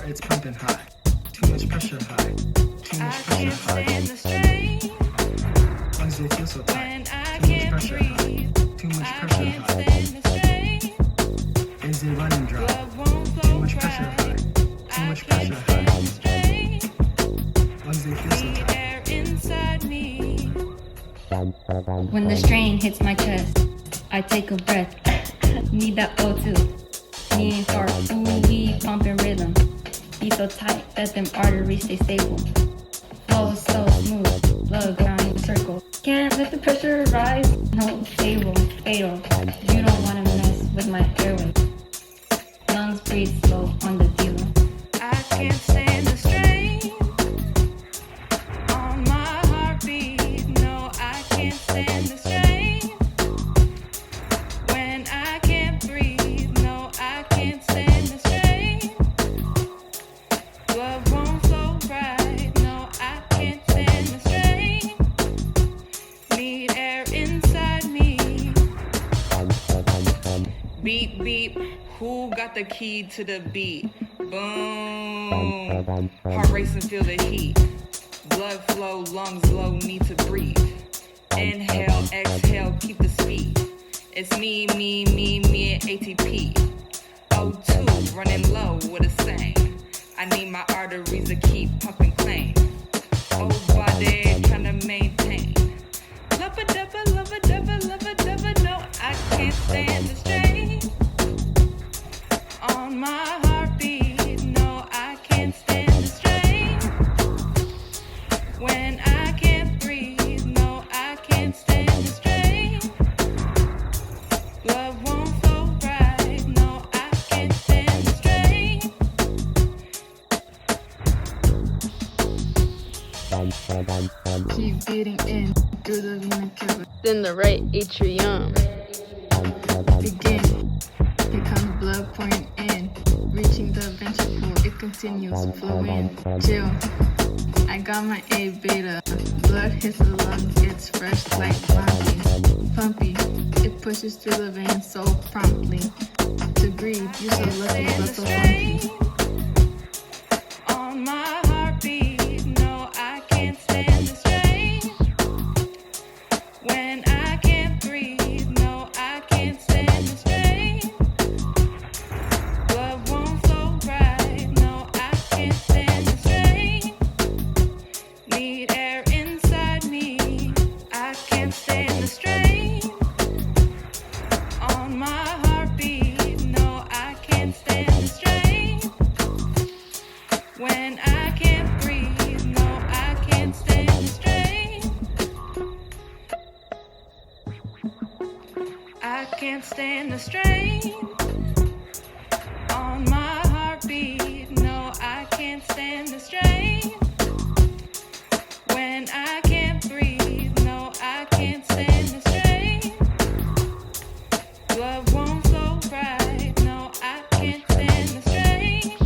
It's pumping high. Too much pressure high. Too much pressure high. Lungs they feel so tight. Too much pressure high. Too much pressure high. Is they running dry? Too much pressure high. Too much pressure high. Lungs they feel so tight. When the strain hits my chest, I take a breath. Need that O2. Knee and heart, ooh, we pumping rhythm. Be so tight that them arteries stay stable. Flow is so smooth, blood ground in a circle. Can't let the pressure rise, no, stable, fatal. You don't wanna mess with my airway. Lungs breathe slow on the dealer. I can't stand the strain on my heartbeat. No, I can't stand the strain when I can't breathe. No, I can't stand the strain. Blood won't flow right. No, I can't stand the strain. Need air inside me. Beep, beep. Who got the key to the beat? Boom. Heart racing, feel the heat. Blood flow, lungs low, need to breathe. Inhale, exhale, keep the speed. It's me, and ATP. O2, running low with a sing. I need my arteries to keep pumping clean. Oh, body, trying to maintain. Lubba dubba, lubba dubba, lubba dubba, no, I can't stand the strain on my heartbeat. No, I can't stand the strain when I can't breathe. No, I can't stand the strain. Blood won't flow right. No, I can't stand the strain. Keep beating in through the vena cava. Then the right atrium. Begin. Here comes blood pouring in, reaching the ventricle. It continues flowing. Chill. I got my A beta. Blood hits the lungs. It's fresh like pumpy. Pumpy. It pushes through the veins so promptly. To breathe, you so lucky but so funky. On my heartbeat, no, I can't stand the strain. When I can't breathe, no, I can't stand the strain. Blood won't flow right, no, I can't stand the strain. Need air inside me, I can't stand the strain. On my heartbeat, no, I can't stand the strain. When I can't breathe, no, I can't stand the strain. I can't stand the strain. On my heartbeat, no, I can't stand the strain. When I can't breathe, no, I can't stand the strain. Blood won't flow right, no, I can't stand the strain.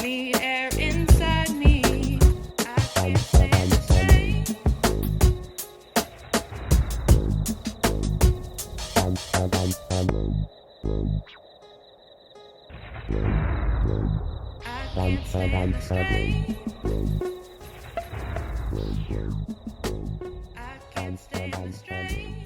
Need air inside me, I can't stand the strain. I can't stand the strain. I can't stand the strain.